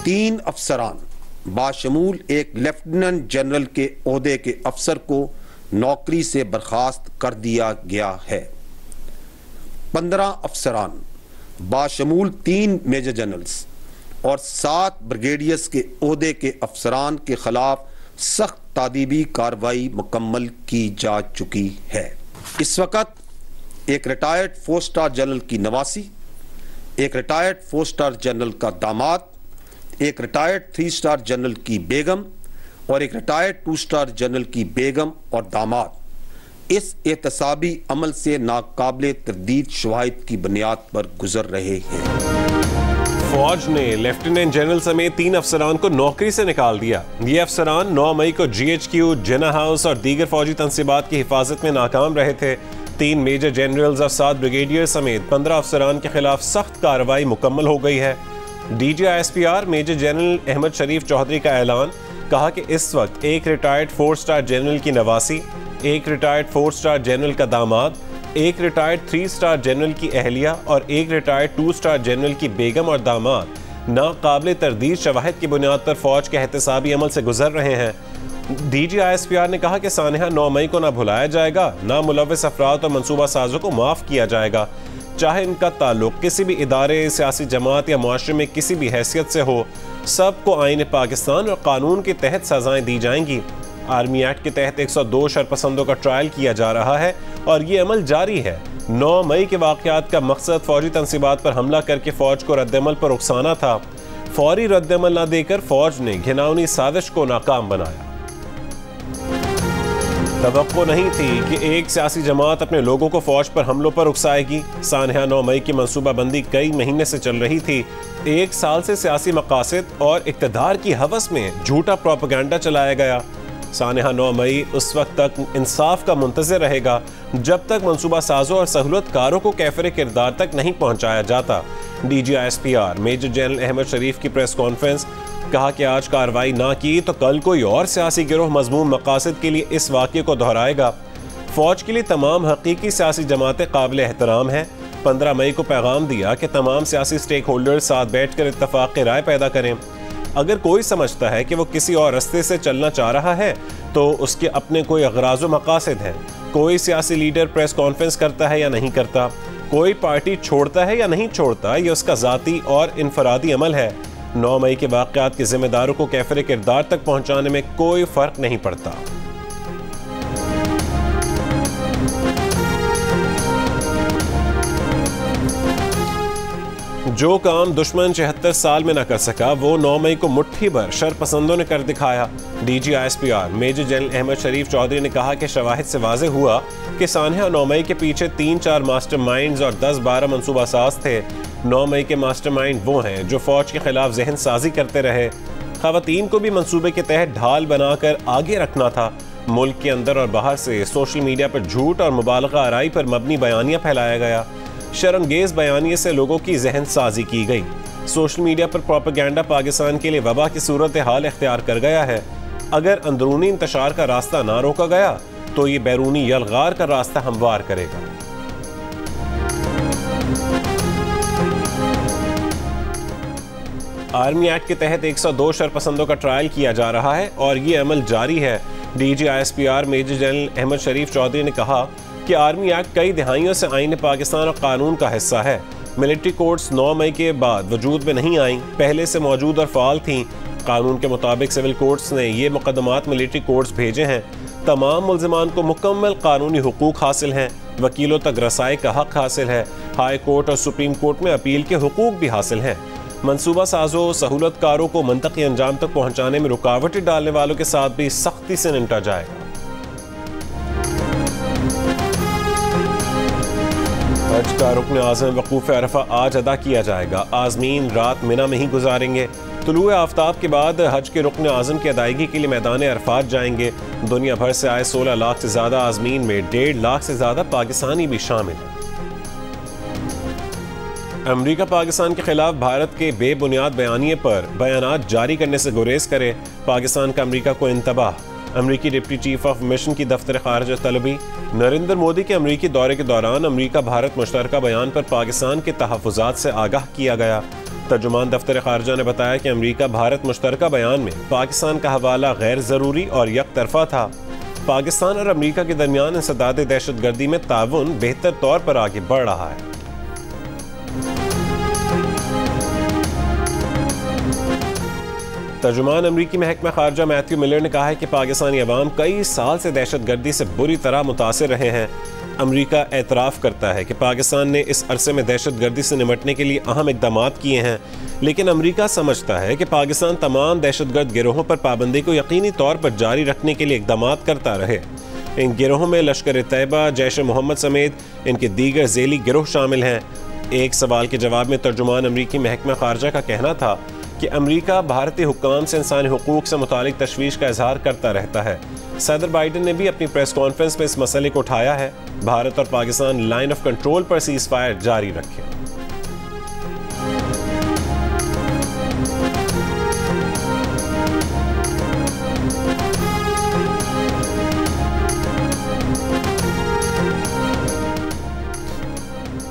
3 अफसरान बाशमूल एक lieutenant general के ओहदे के अफसर को नौकरी से बर्खास्त कर दिया गया है। 15 अफसरान बाशमूल 3 मेजर जनरल्स और 7 ब्रिगेडियर्स के ओहदे के अफसरान के खिलाफ सख्त तादीबी कार्रवाई मुकम्मल की जा चुकी है। इस वक्त एक रिटायर्ड 4 स्टार जनरल की नवासी, एक रिटायर्ड 4 स्टार जनरल का दामाद, एक रिटायर्ड 3 स्टार जनरल की बेगम और एक रिटायर्ड 2 स्टार जनरल की बेगम और दामाद इस एहतसाबी अमल से नाकाबिले तरदीद शवाहिद की बुनियाद पर गुजर रहे हैं। फौज ने लेफ्टिनेंट जनरल समेत 3 अफसरान को नौकरी से निकाल दिया। ये अफसरान 9 मई को GHQ, जिन्ना हाउस और दीगर फौजी तंसीबात की हिफाजत में नाकाम रहे थे। 3 मेजर जनरल्स और 7 ब्रिगेडियर समेत 15 अफसरान के खिलाफ सख्त कार्रवाई मुकम्मल हो गई है। DGISPR मेजर जनरल अहमद शरीफ चौधरी का ऐलान, कहा कि इस वक्त एक रिटायर्ड 4 स्टार जनरल की नवासी, एक रिटायर्ड 4 स्टार जनरल का दामाद, एक रिटायर्ड 3 स्टार जनरल की अहलिया और एक रिटायर्ड 2 स्टार जनरल की बेगम और दामाद नाकाबिले तरदीद शवाहिद की बुनियाद पर फौज के एहतसाबी अमल से गुजर रहे हैं। DGISPR ने कहा कि सानहा 9 मई को ना भुलाया जाएगा, ना मुलव्विस अफराद और मनसूबा साजों को माफ़ किया जाएगा, चाहे इनका ताल्लुक किसी भी इदारे, सियासी जमात या मुआशरे में किसी भी हैसियत से हो। सबको आईन पाकिस्तान और कानून के तहत सजाएं दी जाएंगी। आर्मी एक्ट के तहत 102 शरपसंदों का ट्रायल किया जा रहा है और ये अमल जारी है। 9 मई के वाक़यात का मकसद फौजी तंसीबात पर हमला करके फौज को रद्दअमल पर उकसाना था। फौरी रद्दअमल न देकर फौज ने घिनौनी साजिश को नाकाम बनाया। तवक्को नहीं थी कि एक सियासी जमात अपने लोगों को फौज पर हमलों पर उकसाएगी। सानहा 9 मई की मनसूबाबंदी कई महीने से चल रही थी। 1 साल से सियासी मकासद और इक़्तिदार की हवस में झूठा प्रोपेगेंडा चलाया गया। सानहा 9 मई उस वक्त तक इंसाफ का मुंतज़िर रहेगा जब तक मनसूबा साजों और सहूलतकारों को कैफरे किरदार तक नहीं पहुँचाया जाता। DGISPR मेजर जनरल अहमद शरीफ की प्रेस कॉन्फ्रेंस, कहा कि आज कार्रवाई ना की तो कल कोई और सियासी गिरोह मज़मूम मकासद के लिए इस वाक़े को दोहराएगा। फौज के लिए तमाम हकीकी सियासी जमातें काबिल एहतराम हैं। 15 मई को पैगाम दिया कि तमाम सियासी स्टेक होल्डर्स साथ बैठ कर इत्तफाक की राय पैदा करें। अगर कोई समझता है कि वो किसी और रास्ते से चलना चाह रहा है तो उसके अपने कोई अगराज़ व मकासद हैं। कोई सियासी लीडर प्रेस कॉन्फ्रेंस करता है या नहीं करता, कोई पार्टी छोड़ता है या नहीं छोड़ता, ये उसका ज़ाती और इनफरादी अमल है। 9 मई के वाक़यात के जिम्मेदारों को कैफरे किरदार तक पहुँचाने में कोई फ़र्क नहीं पड़ता। जो काम दुश्मन 74 साल में न कर सका वो 9 मई को मुट्ठी भर शरपसंदों ने कर दिखाया। DGISPR मेजर जनरल अहमद शरीफ चौधरी ने कहा कि शवाहिद से वाज़ेह हुआ कि सानहा 9 मई के पीछे 3-4 मास्टरमाइंड्स और 10-12 मनसूबा साज थे। 9 मई के मास्टरमाइंड वो हैं जो फौज के खिलाफ जहन साजी करते रहे। ख़वातीन को भी मंसूबे के तहत ढाल बनाकर आगे रखना था। मुल्क के अंदर और बाहर से सोशल मीडिया पर झूठ और मुबालगा आराई पर मबनी बयानियाँ फैलाया गया। शर्मगेज़ बयानिए से लोगों की जहन साजी की गई। सोशल मीडिया पर प्रोपेगेंडा पाकिस्तान के लिए वबा की सूरत हाल इख्तियार कर गया है। अगर अंदरूनी इंतशार का रास्ता ना रोका गया तो ये बैरूनी यलगार का रास्ता हमवार करेगा। आर्मी एक्ट के तहत 102 शरपसंदों का ट्रायल किया जा रहा है और ये अमल जारी है। DGISPR मेजर जनरल अहमद शरीफ चौधरी ने कहा कि आर्मी एक्ट कई दिहाइयों से आईन पाकिस्तान और कानून का हिस्सा है। मिलिट्री कोर्ट्स 9 मई के बाद वजूद में नहीं आईं, पहले से मौजूद और फ़ाल थीं। कानून के मुताबिक सिविल कोर्ट्स ने ये मुकदमात मिलिट्री कोर्ट्स भेजे हैं। तमाम मुल्ज़िमान को मुकम्मल कानूनी हुकूक हासिल हैं। वकीलों तक रसाई का हक हासिल है। हाई कोर्ट और सुप्रीम कोर्ट में अपील के हुकूक भी हासिल हैं। मनसूबा साजों, सहूलतकारों को मंतकी अंजाम तक पहुँचाने में रुकावटें डालने वालों के साथ भी सख्ती से निपटा जाएगा। हज का रुकन आज़म वक़ूफ़ अरफा आज अदा किया जाएगा। आज़मीन रात मिना में ही गुजारेंगे। तुलूए आफ्ताब के बाद हज के रुकन आज़म की अदायगी के लिए मैदान अरफात जाएंगे। दुनिया भर से आए 16 लाख से ज़्यादा आज़मीन में 1.5 लाख से ज़्यादा पाकिस्तानी भी शामिल हैं। अमरीका पाकिस्तान के खिलाफ भारत के बेबुनियाद बयानिए पर बयानात जारी करने से गुरेज करे। पाकिस्तान का अमरीका को इंतबाह। अमरीकी डिप्टी चीफ ऑफ मिशन की दफ्तर खारिजा तलबी। नरेंद्र मोदी के अमरीकी दौरे के दौरान अमरीका भारत मुश्तरका बयान पर पाकिस्तान के तहफ़्फ़ुज़ात से आगाह किया गया। तर्जुमान दफ्तर खारजा ने बताया कि अमरीका भारत मुश्तरका बयान में पाकिस्तान का हवाला गैर ज़रूरी और यकतरफा था। पाकिस्तान और अमरीका के दरमियान इंसदाद दहशतगर्दी में ताउन बेहतर तौर पर आगे बढ़ रहा है। तर्जुमान अमरीकी महकमा खारजा मैथ्यू मिलर ने कहा है कि पाकिस्तानी अवाम कई साल से दहशतगर्दी से बुरी तरह मुतासिर रहे हैं। अमरीका एतराफ़ करता है कि पाकिस्तान ने इस अरसे में दहशतगर्दी से निपटने के लिए अहम इक़दाम किए हैं, लेकिन अमरीका समझता है कि पाकिस्तान तमाम दहशतगर्द गिरोहों पर पाबंदी को यकीनी तौर पर जारी रखने के लिए इक़दाम करता रहे। इन गिरोहों में लश्कर तैयबा, जैश मोहम्मद समेत इनके दीगर ज़ेली गिरोह शामिल हैं। एक सवाल के जवाब में तर्जुमान अमरीकी महकमा खारजा का कहना था कि अमरीका भारतीय हुक्काम से इंसानी हुकूक से मुतालिक तशवीश का इजहार करता रहता है। सदर बाइडन ने भी अपनी प्रेस कॉन्फ्रेंस में इस मसले को उठाया है। भारत और पाकिस्तान लाइन ऑफ कंट्रोल पर सीज फायर जारी रखें।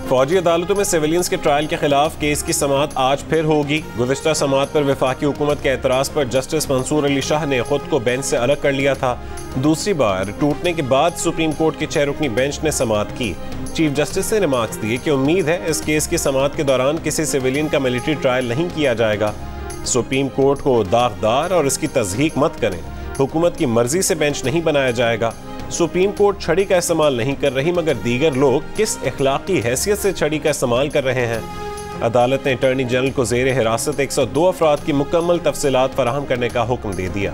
फौजी अदालतों में सिविलियंस के ट्रायल के खिलाफ केस की समाअत आज फिर होगी। गुज़िश्ता समाअत पर वफाकी हुकूमत के एतराज़ पर जस्टिस मंसूर अली शाह ने खुद को बेंच से अलग कर लिया था। दूसरी बार टूटने के बाद सुप्रीम कोर्ट की 6 रुकनी बेंच ने समाअत की। चीफ जस्टिस ने रिमार्क्स दिए कि उम्मीद है इस केस की समाअत के दौरान किसी सिविलियन का मिलिट्री ट्रायल नहीं किया जाएगा। सुप्रीम कोर्ट को दागदार और इसकी तज़हीक मत करें। हुकूमत की मर्जी से बेंच नहीं बनाया जाएगा। सुप्रीम कोर्ट छड़ी का इस्तेमाल नहीं कर रही, मगर दीगर लोग किस इखलाकी हैसियत से छड़ी का इस्तेमाल कर रहे हैं। अदालत ने अटॉर्नी जनरल को ज़ेर हिरासत 102 अफराद की मुकम्मल तफसीलात फराहम करने का हुक्म दे दिया।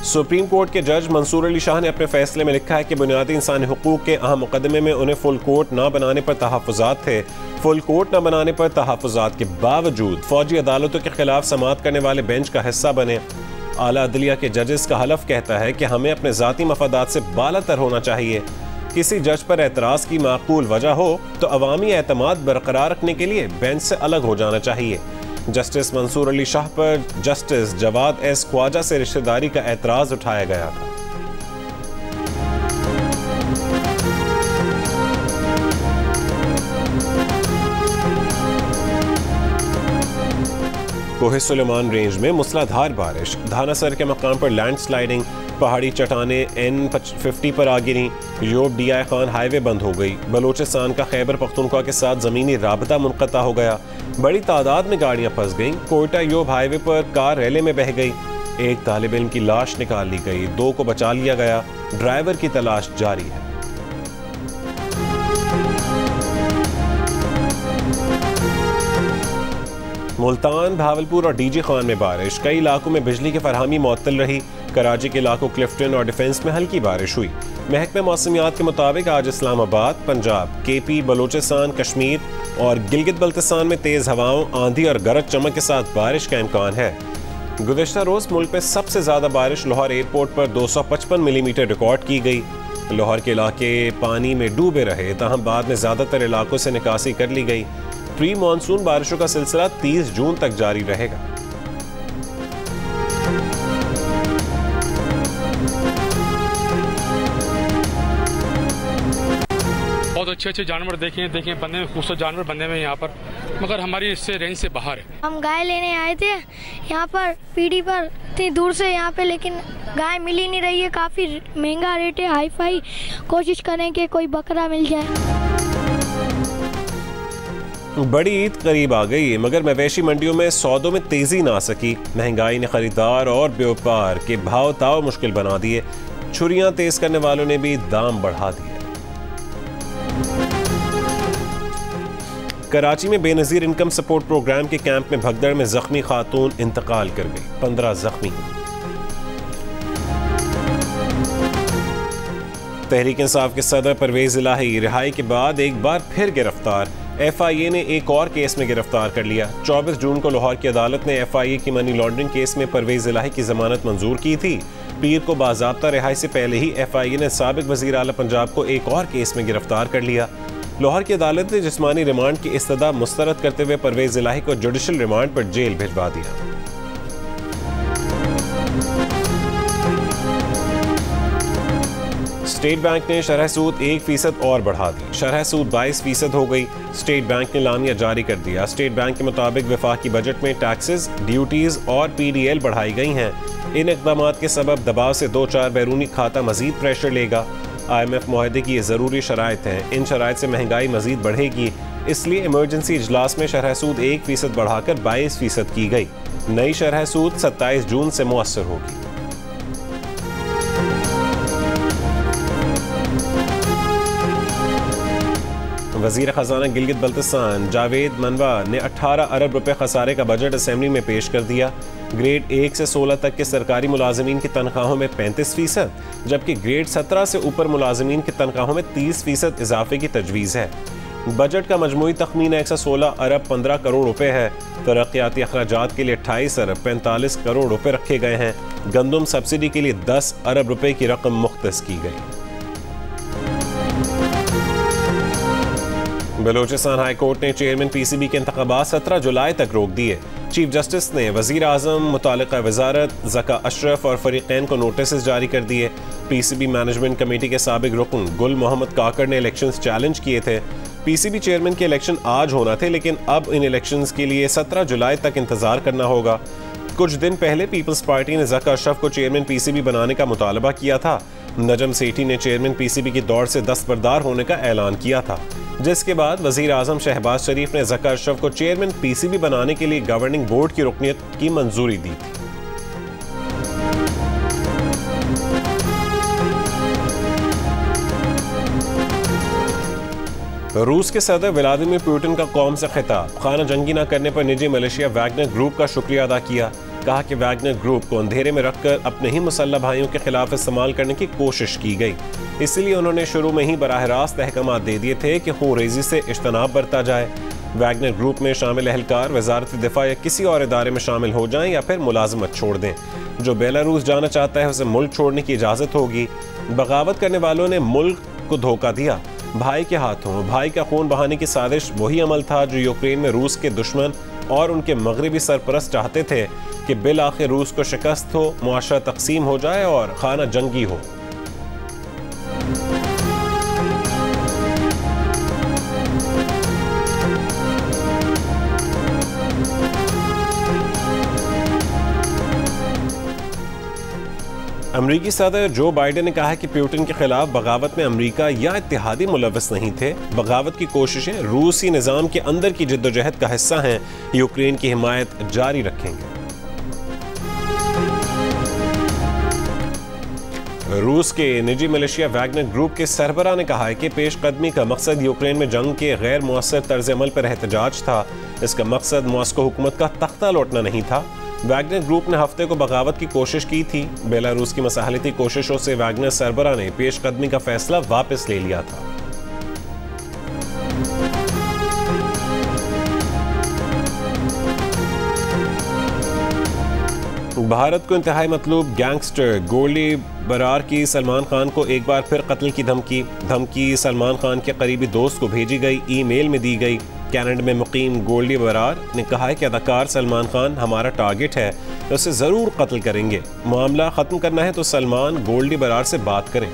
सुप्रीम कोर्ट के जज मंसूर अली शाह ने अपने फैसले में लिखा है कि बुनियादी इंसानी हुकूक के अहम मुकदमे में उन्हें फुल कोर्ट न बनाने पर तहफ़्फ़ुज़ात थे। फुल कोर्ट न बनाने पर तहफ़्फ़ुज़ात के बावजूद फौजी अदालतों के खिलाफ समाअत करने वाले बेंच का हिस्सा बने। आला अदलिया के जजेस का हलफ कहता है कि हमें अपने ज़ाती मफादात से बालातर होना चाहिए। किसी जज पर एतराज़ की माकूल वजह हो तो अवामी एतमाद बरकरार रखने के लिए बेंच से अलग हो जाना चाहिए। जस्टिस मंसूर अली शाह पर जस्टिस जवाद एस ख्वाजा से रिश्तेदारी का एतराज़ उठाया गया था। कोहे सुलेमान रेंज में मूसलाधार बारिश, धानासर के मकाम पर लैंड स्लाइडिंग, पहाड़ी चट्टाने N50 पर आ गिरी। योब DI खान हाईवे बंद हो गई। बलोचिस्तान का खैबर पख्तूनख्वा के साथ ज़मीनी राबता मुनक़ता हो गया। बड़ी तादाद में गाड़ियां फंस गईं। कोयटा योब हाईवे पर कार रैले में बह गई। एक तालिब इल्म की लाश निकाल ली गई, 2 को बचा लिया गया। ड्राइवर की तलाश जारी है। मुल्तान, भावलपुर और DG खान में बारिश, कई इलाकों में बिजली की फरहमी मुअत्तल रही। कराची के इलाकों क्लिफ्टन और डिफेंस में हल्की बारिश हुई। महकमे मौसमियात के मुताबिक आज इस्लामाबाद, पंजाब, KP, बलोचिस्तान, कश्मीर और गिलगित बल्तिस्तान में तेज़ हवाओं, आंधी और गरज चमक के साथ बारिश का इम्कान है। गुज़िश्ता रोज़ मुल्क में सबसे ज़्यादा बारिश लाहौर एयरपोर्ट पर 255 मिलीमीटर रिकॉर्ड की गई। लाहौर के इलाके पानी में डूबे रहे, ताहम बाद में ज़्यादातर इलाकों से निकासी कर ली गई। प्री मानसून बारिशों का सिलसिला 30 जून तक जारी रहेगा। बहुत अच्छे जानवर देखें बंदे में खूबसूरत जानवर बंदे में यहाँ पर, मगर हमारी इससे रेंज से बाहर है। हम गाय लेने आए थे यहाँ पर पीढ़ी पर, इतनी दूर से यहाँ पे, लेकिन गाय मिल ही नहीं रही है। काफ़ी महंगा रेट है, हाई फाई। कोशिश करें कि कोई बकरा मिल जाए। बड़ी ईद करीब आ गई है, मगर मवेशी मंडियों में सौदों में तेजी ना आ सकी। महंगाई ने खरीदार और व्यापार के भाव ताव मुश्किल बना दिए। छुरियां तेज करने वालों ने भी दाम बढ़ा दिए। कराची में बेनजीर इनकम सपोर्ट प्रोग्राम के कैंप में भगदड़ में जख्मी खातून इंतकाल कर गई, 15 जख्मी। तहरीक इंसाफ के सदर परवेज इलाही रिहाई के बाद एक बार फिर गिरफ्तार। FIA ने एक और केस में गिरफ्तार कर लिया। 24 जून को लाहौर की अदालत ने FIA की मनी लॉन्ड्रिंग केस में परवेज इलाही की जमानत मंजूर की थी। पीर को बाज़ाब्ता रिहाई से पहले ही FIA ने साबिक वज़ीर आला पंजाब को एक और केस में गिरफ्तार कर लिया। लाहौर की अदालत ने जिस्मानी रिमांड की इस्तदा मुस्तरद करते हुए परवेज इलाही को जुडिशल रिमांड पर जेल भिजवा दिया। स्टेट बैंक ने शरह सूद 1% और बढ़ा दी। शरह सूद 22% हो गई। स्टेट बैंक ने लामिया जारी कर दिया। स्टेट बैंक के मुताबिक वफाकी बजट में टैक्सेस, ड्यूटीज और PDL बढ़ाई गई हैं। इन इक़दाम के सबब दबाव से 2-4 बैरूनी खाता मजीद प्रेशर लेगा। IMF मुआहदे की ये ज़रूरी शराइत हैं। इन शराइत से महंगाई मजीद बढ़ेगी, इसलिए इमरजेंसी इजलास में शरह सूद 1% बढ़ाकर 22% की गई। नई शरह सूद 27 जून से मुअस्सर होगी। वज़ीर ख़जाना गिलगित बल्तिस्तान जावेद मनवा ने 18 अरब रुपए खसारे का बजट असेंबली में पेश कर दिया। ग्रेड 1 से 16 तक के सरकारी मुलाजमीन की तनख्वाहों में 35%, जबकि ग्रेड 17 से ऊपर मुलाजमीन की तनख्वाहों में 30% इजाफे की तजवीज़ है। बजट का मजमूई तखमीना 116 अरब 15 करोड़ रुपए है। तरक्याती अखराजात के लिए 28 अरब 45 करोड़ रुपए रखे गए हैं। गंदम सब्सिडी के लिए 10 अरब रुपए की रकम मुख्तस की गई। बलोचिस्तान हाई कोर्ट ने चेयरमैन PCB के इंतखाबात 17 जुलाई तक रोक दिए। चीफ जस्टिस ने वज़ीर आज़म, मुतालिका वजारत, ज़का अशरफ और फरीक़ैन को नोटिस जारी कर दिए। PCB मैनेजमेंट कमेटी के साबिक रुकन गुल मोहम्मद काकड़ ने इलेक्शंस चैलेंज किए थे। PCB चेयरमैन के इलेक्शन आज होना थे, लेकिन अब इन इलेक्शंस के लिए 17 जुलाई तक इंतजार करना होगा। कुछ दिन पहले पीपल्स पार्टी ने ज़का अशरफ को चेयरमैन PCB बनाने का मुतालबा किया था। नजम सेठी ने चेयरमैन PCB की दौड़ से दस्तबरदार होने का ऐलान किया था, जिसके बाद वज़ीर आज़म शहबाज शरीफ ने ज़का अशरफ को चेयरमैन PCB बनाने के लिए गवर्निंग बोर्ड की रुकनियत की मंजूरी दी थी। रूस के सदर व्लादिमीर पुतिन का कौम से खिताब। खाना जंगी न करने पर निजी मलेशिया वैगनर ग्रुप का शुक्रिया अदा किया। कहा कि वैगनर ग्रुप को अंधेरे में रखकर अपने ही मुसल्लह भाइयों के खिलाफ इस्तेमाल करने की कोशिश की गई, इसलिए उन्होंने शुरू में ही बराह रास्त अहकाम दे दिए थे कि खूनरेज़ी से इज्तनाब बरता जाए। वैगनर ग्रुप में शामिल अहलकार वजारत दिफा या किसी और इदारे में शामिल हो जाएं या फिर मुलाजमत छोड़ दें। जो बेलारूस जाना चाहता है उसे मुल्क छोड़ने की इजाज़त होगी। बगावत करने वालों ने मुल्क को धोखा दिया। भाई के हाथों भाई का खून बहाने की साजिश वही अमल था जो यूक्रेन में रूस के दुश्मन और उनके मगरबी सरपरस्त चाहते थे कि बिल आखिर रूस को शिकस्त हो, मुआशरा तकसीम हो जाए और खाना जंगी हो। अमरीकी सदर जो बाइडेन ने कहा है कि पुतिन के खिलाफ बगावत में अमरीका या इत्तेहादी मुलव्वस नहीं थे। बगावत की कोशिशें रूसी निज़ाम के अंदर की जिद्दोजहद का हिस्सा हैं। यूक्रेन की हिमायत जारी रखेंगे। रूस के निजी मलेशिया वैगनर ग्रुप के सरबराह ने कहा है कि पेशकदमी का मकसद यूक्रेन में जंग के गैर मुअस्सर तर्ज अमल पर एहतजाज था। इसका मकसद मॉस्को हुकूमत का तख्ता लौटना नहीं था। वैगनर ग्रुप ने हफ्ते को बगावत की कोशिश की थी। बेलारूस की मसाहलती कोशिशों से वैगनर सरबराह ने पेशकदमी का फैसला वापस ले लिया था। भारत को इंतहाई मतलूब गैंगस्टर गोल्डी बरार की सलमान खान को एक बार फिर कत्ल की धमकी सलमान खान के करीबी दोस्त को भेजी गई, ईमेल में दी गई। कनाडा में मुकीम गोल्डी बरार ने कहा है कि अदाकार सलमान खान हमारा टारगेट है, उसे ज़रूर कत्ल करेंगे। मामला ख़त्म करना है तो सलमान गोल्डी बरार से बात करें।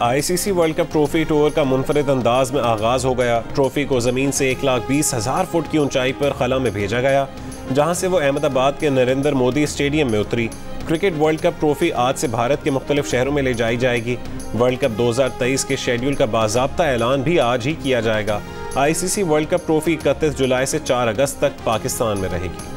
ICC world cup trophy tour का मुनफरिद अंदाज में आगाज हो गया। ट्रॉफी को ज़मीन से 1,20,000 फुट की ऊंचाई पर खला में भेजा गया, जहां से वो अहमदाबाद के नरेंद्र मोदी स्टेडियम में उतरी। क्रिकेट वर्ल्ड कप ट्रॉफी आज से भारत के मुख्तलिफ शहरों में ले जाई जाएगी। वर्ल्ड कप 2023 के शेड्यूल का बाज़ाब्ता ऐलान भी आज ही किया जाएगा। ICC वर्ल्ड कप ट्रॉफी 31 जुलाई से 4 अगस्त तक पाकिस्तान में रहेगी।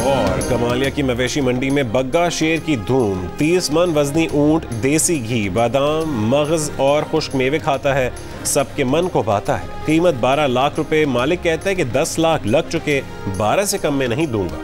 और कमालिया की मवेशी मंडी में बग्गा शेर की धूम। 30 मन वजनी ऊंट देसी घी, बादाम, मगज और खुश्क मेवे खाता है, सबके मन को भाता है। कीमत 12 लाख रुपए। मालिक कहता है कि 10 लाख लग चुके, 12 से कम में नहीं दूंगा।